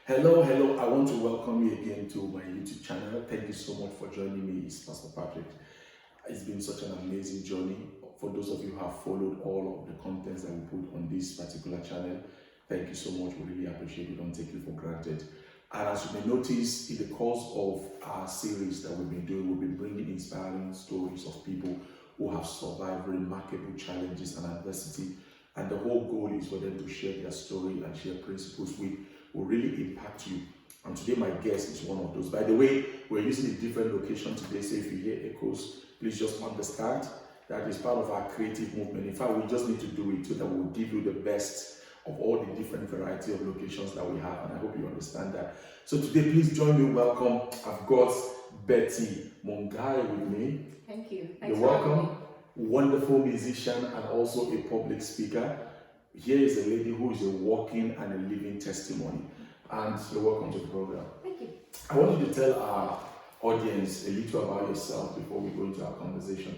Hello. I want to welcome you again to my YouTube channel. Thank you so much for joining me. It's Pastor Patrick. It's been such an amazing journey. For those of you who have followed all of the contents that we put on this particular channel, thank you so much. We really appreciate it. Don't take it for granted. And as you may notice, in the course of our series that we've been doing, we've been bringing inspiring stories of people who have survived remarkable challenges and adversity. And the whole goal is for them to share their story and share principles which will really impact you. And today my guest is one of those. By the way, we're using a different location today, so if you hear echoes, please just understand that is part of our creative movement. In fact, we just need to do it so that we'll give you the best of all the different variety of locations that we have, and I hope you understand that. So today, please join me. Welcome. I've got Betty Mungai with me. Thank you. You're welcome. Wonderful musician and also a public speaker. Here is a lady who is a walking and a living testimony. And you're welcome to the program. Thank you. I want you to tell our audience a little about yourself before we go into our conversation.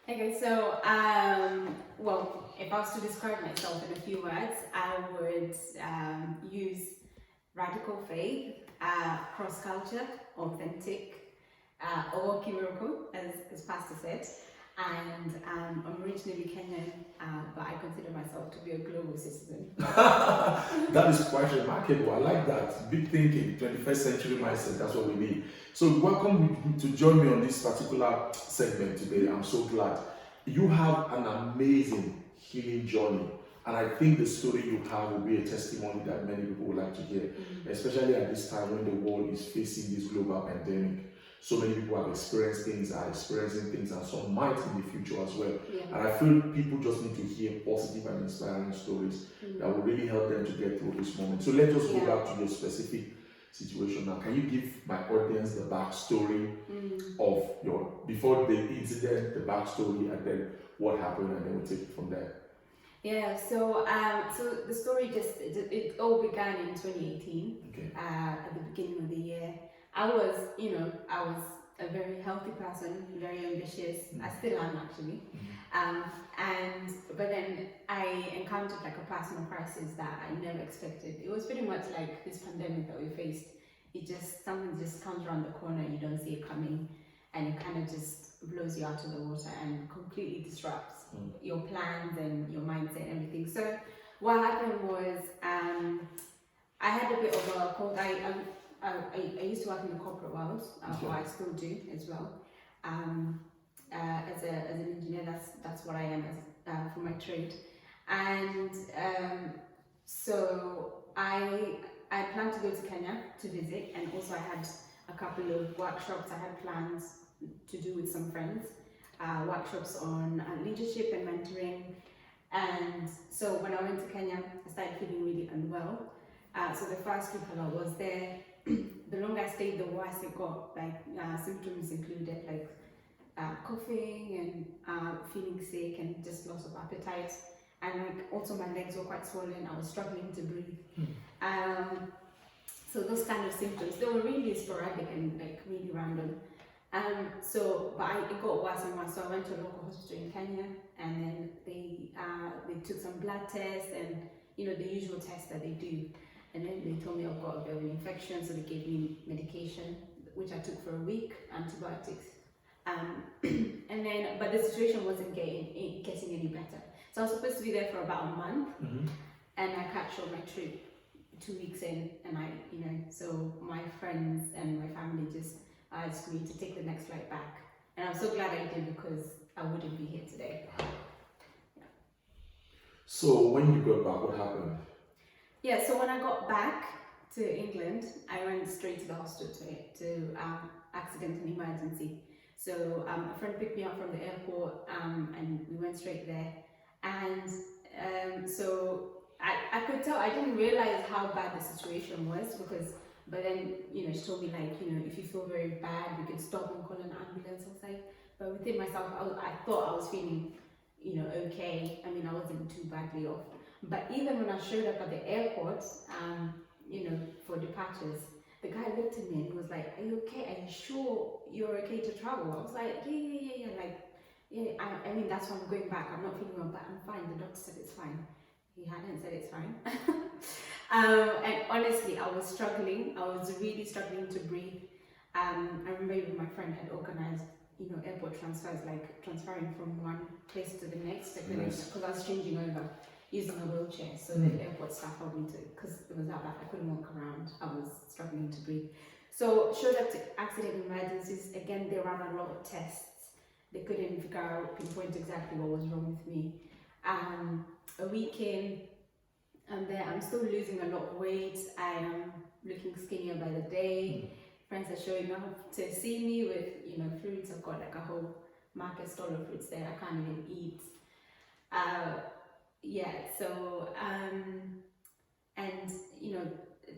Okay, so, well, if I was to describe myself in a few words, I would use radical faith, cross-culture, authentic, a walking miracle, as Pastor said. And I'm originally Kenyan, but I consider myself to be a global citizen. That is quite remarkable. I like that. Big thinking, 21st century mindset, that's what we need. So welcome to join me on this particular segment today. I'm so glad. You have an amazing healing journey. And I think the story you have will be a testimony that many people would like to hear, especially at this time when the world is facing this global pandemic. So many people have experienced things, are experiencing things, and some might in the future as well. Yeah. And I feel people just need to hear positive and inspiring stories that will really help them to get through this moment. So let us go back to your specific situation now. Can you give my audience the backstory of your, before the incident, the backstory, and then what happened, and then we'll take it from there. Yeah, so the story it all began in 2018, at the beginning of the year. I was a very healthy person, very ambitious. I still am actually. But then I encountered like a personal crisis that I never expected. It was pretty much like this pandemic that we faced. Something just comes around the corner, you don't see it coming, and it kind of just blows you out of the water and completely disrupts your plans and your mindset and everything. So what happened was I had a bit of a cold. I used to work in the corporate world, or I still do as well. As an engineer, that's what I am for my trade. And so I planned to go to Kenya to visit, and also I had a couple of workshops I had plans to do with some friends, workshops on leadership and mentoring. And so when I went to Kenya, I started feeling really unwell. So the first week I was there, the longer I stayed, the worse it got. Like symptoms included like coughing and feeling sick and just loss of appetite. And like also my legs were quite swollen. I was struggling to breathe. So those kind of symptoms, they were really sporadic and like really random. But it got worse and worse. So I went to a local hospital in Kenya, and then they took some blood tests and the usual tests that they do. And then they told me I've got a bit of an infection, so they gave me medication, which I took for a week, antibiotics. But the situation wasn't getting any better. So I was supposed to be there for about a month, and I cut short my trip 2 weeks in, and so my friends and my family just asked me to take the next flight back. And I'm so glad I did, because I wouldn't be here today. Yeah. So when you got back, what happened? Yeah, so when I got back to England, I went straight to the hospital to accident and emergency. So a friend picked me up from the airport, and we went straight there. And so I could tell, I didn't realize how bad the situation was, but then, she told me like, if you feel very bad, you can stop and call an ambulance. I was like, but within myself, I thought I was feeling, okay. I mean, I wasn't too badly off. But even when I showed up at the airport, for departures, the guy looked at me and was like, "Are you okay? Are you sure you're okay to travel?" I was like, yeah. Like, yeah, I mean, that's why I'm going back. I'm not feeling well, but I'm fine. The doctor said it's fine. He hadn't said it's fine. And honestly, I was struggling. I was really struggling to breathe. I remember even my friend had organized, airport transfers, like transferring from one place to the next, because I was changing over using a wheelchair. So the airport staff helped me to, because it was that bad, I couldn't walk around. I was struggling to breathe. So showed up to accident emergencies. Again, they ran a lot of tests. They couldn't figure out, pinpoint exactly what was wrong with me. A week in, and there I'm still losing a lot of weight. I am looking skinnier by the day. Friends are showing up to see me with, fruits. I've got like a whole market stall of fruits there. I can't even eat.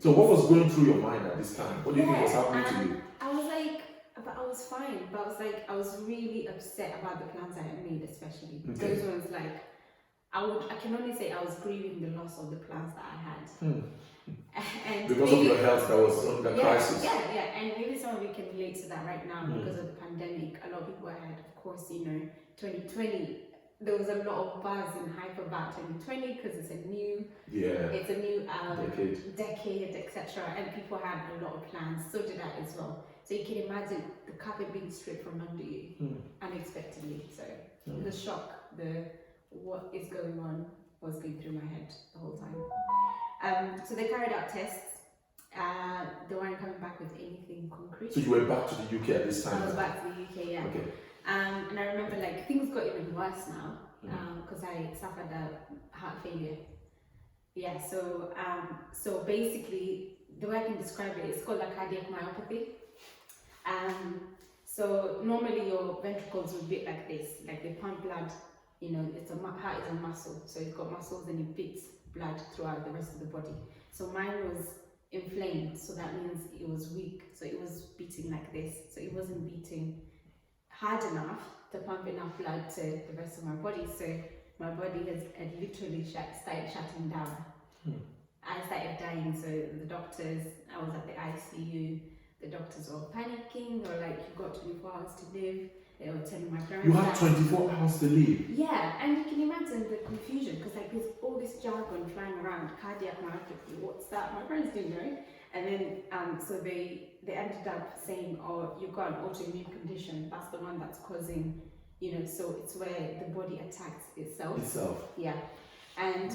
So what was going through your mind at this time? What do you think was happening to you? I was like, but I was fine. But I was really upset about the plans I had made, especially. Those ones, like, I can only say I was grieving the loss of the plans that I had. And because of your health that was under crisis. Yeah, and maybe some of you can relate to that right now because of the pandemic. A lot of people had, of course, 2020. There was a lot of buzz and hype about 2020 because it's a new decade, etc. And people had a lot of plans. So did I as well. So you can imagine the carpet being stripped from under you unexpectedly. So the shock, what is going on was going through my head the whole time. So they carried out tests. They weren't coming back with anything concrete. So you went back to the UK at this time? I was back to the UK, yeah. Okay. And I remember things got even worse now because I suffered a heart failure. Yeah, so basically the way I can describe it, it's called a cardiac myopathy. So normally your ventricles would beat like this, like they pump blood. Heart is a muscle, so it's got muscles and it beats blood throughout the rest of the body. So mine was inflamed, so that means it was weak. So it was beating like this. So it wasn't beating hard enough to pump enough blood to the rest of my body. So my body had literally started shutting down. I started dying. So the doctors, I was at the ICU. The doctors were panicking. They were like, "You've got 24 hours to live." They were telling my parents. You had 24 hours to live. Yeah, and you can imagine the confusion because there's all this jargon flying around, cardiac myopathy. What's that? My parents didn't know. And then so they ended up saying, "Oh, you've got an autoimmune condition. That's the one that's causing, so it's where the body attacks itself." Yeah, and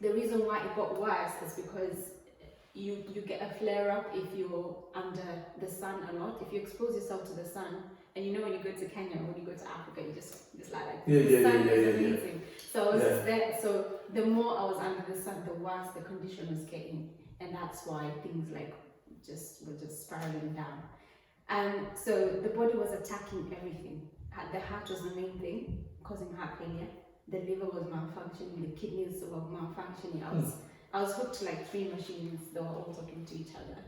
the reason why it got worse is because you get a flare up if you're under the sun a lot. If you expose yourself to the sun. And when you go to Kenya, when you go to Africa, you just like the sun is amazing. So I was just there. So the more I was under the sun, the worse the condition was getting, and that's why things were just spiraling down. And so the body was attacking everything. The heart was the main thing, causing heart failure. The liver was malfunctioning. The kidneys were malfunctioning. I was hooked to like 3 machines. They were all talking to each other.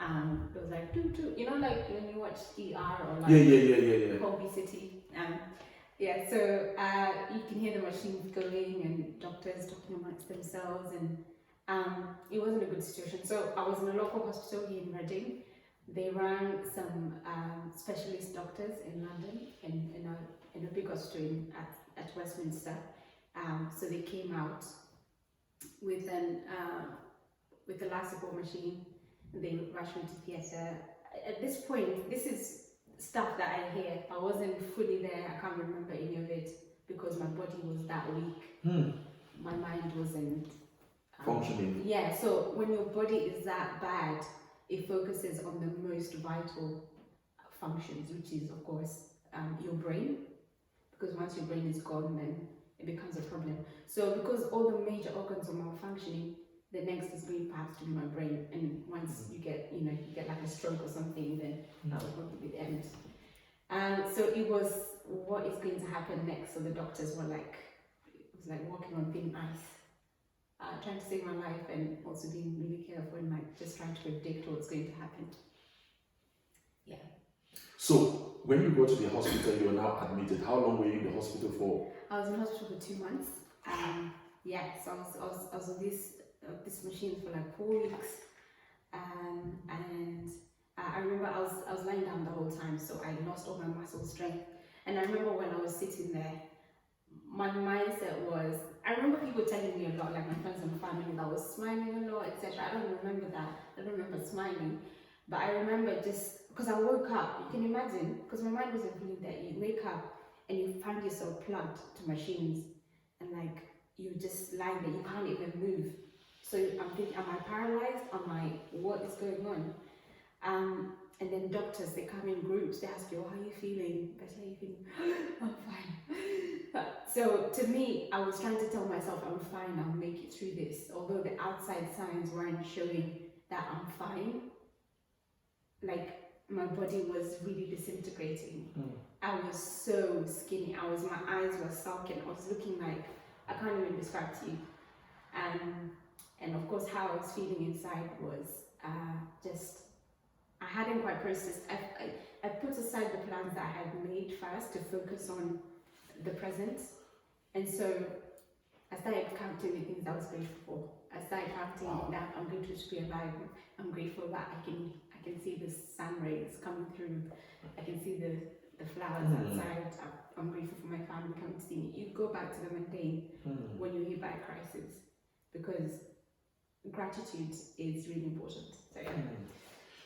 It was like doo, like when you watch ER or like Colby City. So you can hear the machines going and doctors talking amongst themselves, and it wasn't a good situation. So I was in a local hospital here in Reading. They ran some specialist doctors in London in a big hospital at Westminster. So they came out with a life support machine. They rushed me to theatre. At this point, this is stuff that I hear. I wasn't fully there. I can't remember any of it because my body was that weak. My mind wasn't functioning. Yeah, so when your body is that bad, it focuses on the most vital functions, which is, of course, your brain. Because once your brain is gone, then it becomes a problem. So because all the major organs are malfunctioning, the next is going perhaps to be my brain, and once you get like a stroke or something, then that will probably be the end. So it was what is going to happen next. So the doctors were like, it was like walking on thin ice, trying to save my life and also being really careful and like just trying to predict what's going to happen. Yeah. So when you go to the hospital, you are now admitted. How long were you in the hospital for? I was in hospital for 2 months. So I was on this machine for like 4 weeks, and I remember I was lying down the whole time, so I lost all my muscle strength. And I remember when I was sitting there, my mindset was I remember people telling me a lot, like my friends and family, that I was smiling a lot, etc. I don't remember that. I don't remember smiling, but I remember just because I woke up. You can imagine, because my mind wasn't feeling that. You wake up and you find yourself plugged to machines, and like you're just lying there. You can't even move. So I'm thinking, am I paralyzed? What is going on? And then doctors, they come in groups, they ask you, oh, how are you feeling? Betty, how are you feeling? I'm fine. So to me, I was trying to tell myself, I'm fine, I'll make it through this. Although the outside signs weren't showing that I'm fine, like my body was really disintegrating. I was so skinny, my eyes were sunken, I was looking like, I can't even describe to you. And of course, how I was feeling inside was just, I hadn't quite processed. I put aside the plans that I had made first to focus on the present. And so I started counting the things I was grateful for. I started counting that I'm grateful to be alive. I'm grateful that I can see the sun rays coming through. I can see the flowers outside. I'm grateful for my family coming to see me. You go back to the mundane when you're hit by a crisis, because gratitude is really important. So yeah.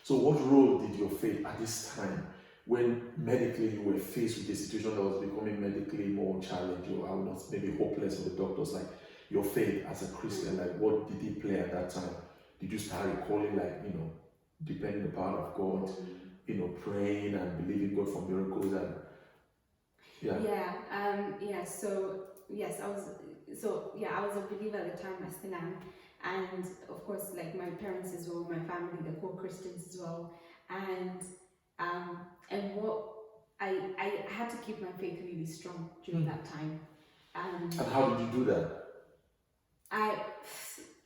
So what role did your faith at this time, when medically you were faced with a situation that was becoming medically more challenging, or almost maybe hopeless for the doctors, like your faith as a Christian, like what did it play at that time? Did you start recalling, like, depending on the power of God, praying and believing God for miracles and So yes, I was a believer at the time. I still am. And of course, like my parents as well, my family, they're core Christians as well. And what I had to keep my faith really strong during that time. And how did you do that? I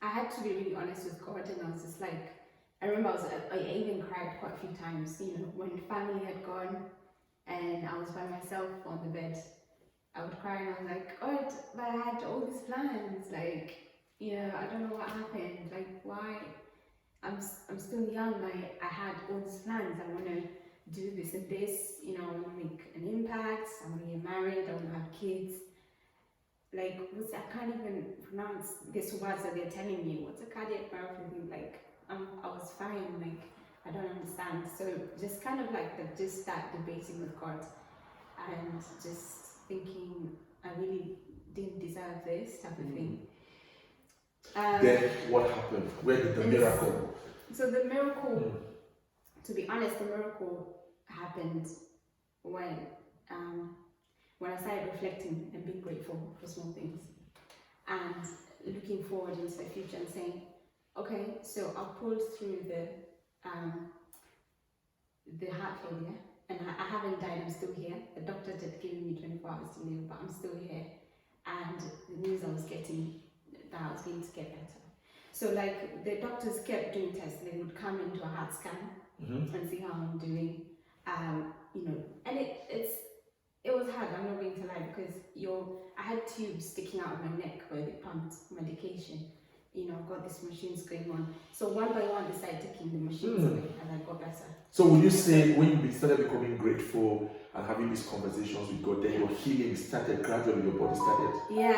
had to be really honest with God, and I was just like, I remember I even cried quite a few times, when family had gone and I was by myself on the bed. I would cry and I was like, God, but I had all these plans, like, I don't know what happened, like, why? I'm still young, I had all these plans, I want to do this and this, I want to make an impact, I want to get married, I want to have kids. Like, I can't even pronounce these words that they're telling me. What's a cardiac myopathy? Like, I was fine, like, I don't understand. So just kind of like just that debating with God and just thinking I really didn't deserve this type of thing. Then what happened? Where did the miracle? So the miracle, to be honest, the miracle happened when I started reflecting and being grateful for small things and looking forward into the future and saying, okay, so I pulled through the heart failure, and I haven't died, I'm still here. The doctor had given me 24 hours to live, but I'm still here. And the news I was getting, that I was going to get better. So like the doctors kept doing tests. They would come into a heart scan and see how I'm doing. And it was hard, I'm not going to lie, because I had tubes sticking out of my neck where they pumped medication. I've got these machines going on. So one by one, they started taking the machines away as I got better. So would you say when you started becoming grateful and having these conversations with God, then your healing started gradually, your body started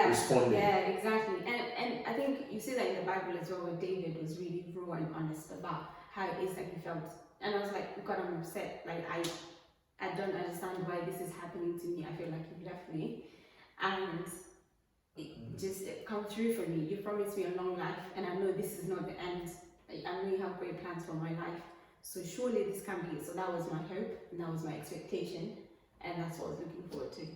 responding? Yeah, exactly. And I think you see that in the Bible as well, where David was really raw and honest about how it is that he felt. And I was like, God, I'm upset. Like, I don't understand why this is happening to me. I feel like you've left me. And it just come through for me. You promised me a long life, and I know this is not the end. I know you have great plans for my life. So surely this can be it. So that was my hope, and that was my expectation, and that's what I was looking forward to.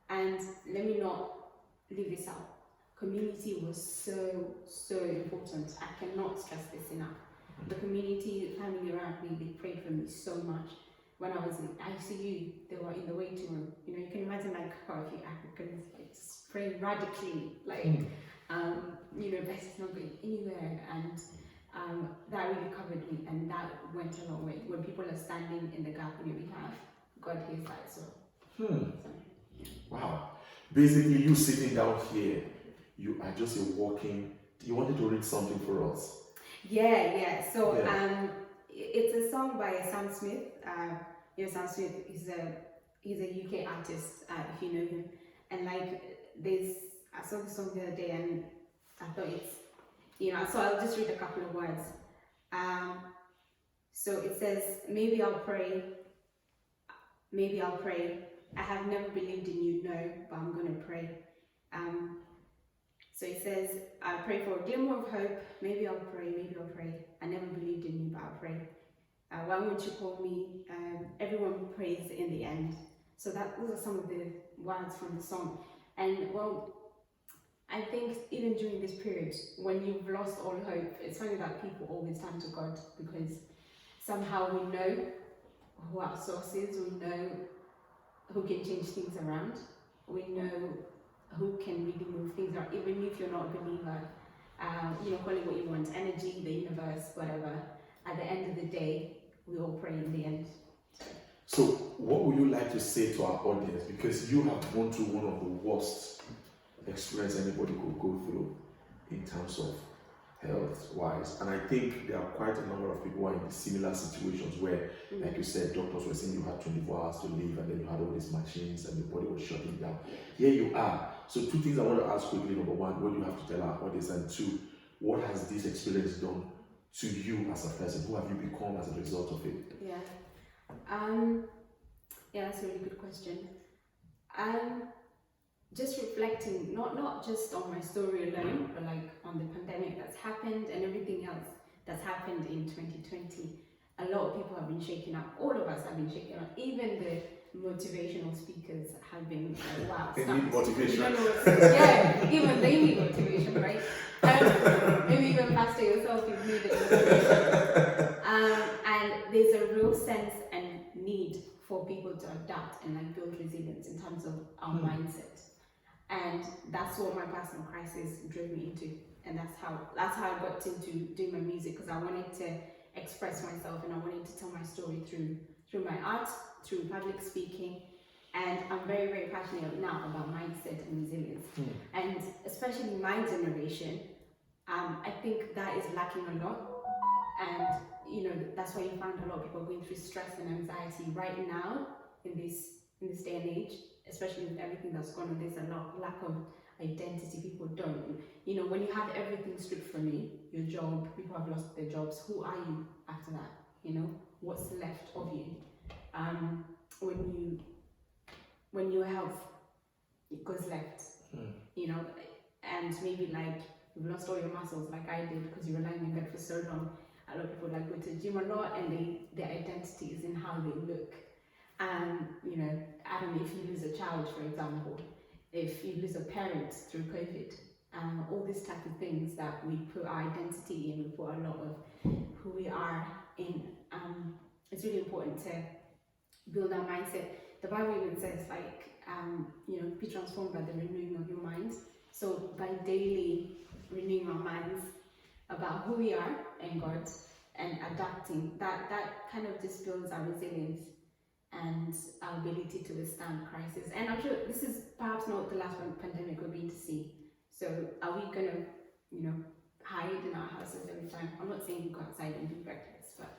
And let me not leave this out. Community was so important. I cannot stress this enough. The community, the family around me, they prayed for me so much. When I was in ICU, they were in the waiting room. You can imagine like quite a few Africans just praying radically, like, Betty's not going anywhere, and that really covered me, and that went a long way. When people are standing in the gap on your behalf, God hears that as well. Wow. Basically, you sitting down here, you are just a walking. You wanted to read something for us? Yeah. So it's a song by Sam Smith. Sam Smith is a UK artist, if you know him. And like I saw this song the other day and I thought it's, so I'll just read a couple of words. So it says, maybe I'll pray. I have never believed in you, no, but I'm gonna pray. So it says, I pray for a glimmer of hope. Maybe I'll pray. I never believed in you, but I'll pray. Why won't you call me? Everyone prays in the end. So those are some of the words from the song. And well, I think even during this period, when you've lost all hope, it's funny that people always turn to God, because somehow we know who our source is, we know who can change things around, we know who can really move things around, even if you're not a believer. Call it what you want, energy, the universe, whatever. At the end of the day, we all pray in the end. So what would you like to say to our audience? Because you have gone through one of the worst experience anybody could go through in terms of health-wise. And I think there are quite a number of people who are in similar situations where, like you said, doctors were saying you had 24 hours to live, and then you had all these machines and your body was shutting down. Here you are. So two things I want to ask quickly. Number one, what do you have to tell our audience? And two, what has this experience done to you as a person? Who have you become as a result of it? Yeah, that's a really good question. Just reflecting, not just on my story alone, but like on the pandemic that's happened and everything else that's happened in 2020. A lot of people have been shaken up. All of us have been shaken up. Even the motivational speakers have been wow. They need motivation. Even they need motivation, right? Maybe even Pastor yourself, you've needed motivation. And there's a real sense and need for people to adapt and like build resilience in terms of our mindset. And that's what my personal crisis drove me into, and that's how I got into doing my music, because I wanted to express myself and I wanted to tell my story through my art, through public speaking, and I'm very, very passionate now about mindset and resilience. And especially my generation, I think that is lacking a lot, and that's why you find a lot of people going through stress and anxiety right now in this day and age. Especially with everything that's gone on, there's a lack of identity. People don't, when you have everything stripped from you, your job, people have lost their jobs. Who are you after that? What's left of you? When your health, it goes left, and maybe like you've lost all your muscles, like I did, because you were lying in bed for so long. A lot of people like go to the gym a lot, and their identity is in how they look. I don't know, if you lose a child, for example, if you lose a parent through COVID, all these type of things that we put our identity in, we put a lot of who we are in. It's really important to build our mindset. The Bible even says, be transformed by the renewing of your mind. So by daily renewing our minds about who we are in God and adapting, that kind of just builds our resilience and our ability to withstand crisis. And I'm sure this is perhaps not the last pandemic we're going to see. So are we going to, hide in our houses every time? I'm not saying go outside and be reckless, but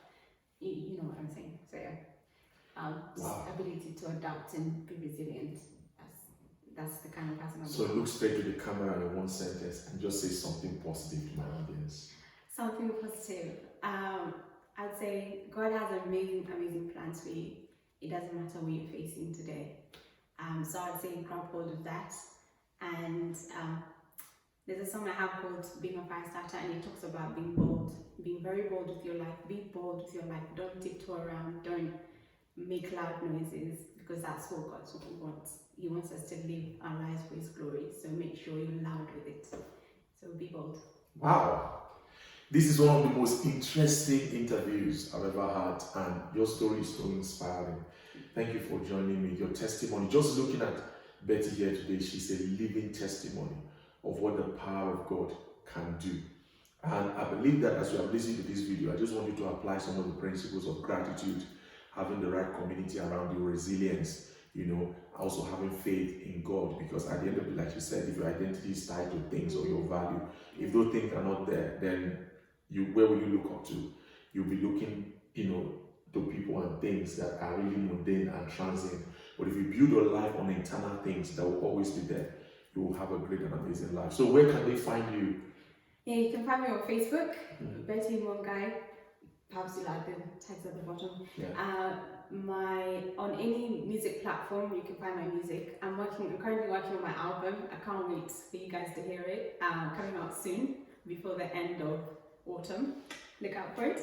you know what I'm saying. So yeah, ability to adapt and be resilient. That's the kind of person I'm. So look straight to the camera in one sentence and just say something positive to my audience. Something positive. I'd say God has amazing plans for you. It doesn't matter what you're facing today. So I'd say grab hold of that. And there's a song I have called Being a Fire Starter, and it talks about being bold, being very bold with your life. Be bold with your life. Don't tiptoe around. Don't make loud noises, because that's what God wants. He wants us to live our lives for His glory. So make sure you're loud with it. So be bold. Wow. This is one of the most interesting interviews I've ever had, and your story is so inspiring. Thank you for joining me. Your testimony, just looking at Betty here today, she's a living testimony of what the power of God can do. And I believe that as you have listened to this video, I just want you to apply some of the principles of gratitude, having the right community around you, resilience, also having faith in God, because at the end of it, like you said, if your identity is tied to things or your value, if those things are not there, then where will you look up to? You'll be looking, to people and things that are really mundane and transient. But if you build your life on internal things that will always be there, you will have a great and amazing life. So where can they find you? Yeah, you can find me on Facebook, Betty Mungai. Perhaps you'll add the tags at the bottom. Yeah. On any music platform, you can find my music. I'm currently working on my album. I can't wait for you guys to hear it. Coming out soon, before the end of autumn. Look out for it.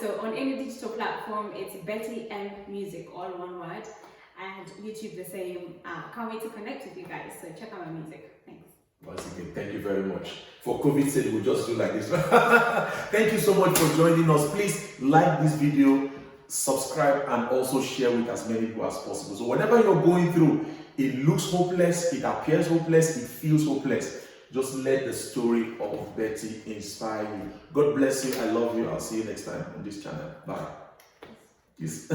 So on any digital platform, it's Betty M Music, all one word. And YouTube the same. Can't wait to connect with you guys. So check out my music. Thanks. Once again, thank you very much. For COVID sake, we'll just do like this. Thank you so much for joining us. Please like this video, subscribe, and also share with as many people as possible. So whenever you're going through, it looks hopeless, it appears hopeless, it feels hopeless, just let the story of Betty inspire you. God bless you. I love you. I'll see you next time on this channel. Bye. Peace.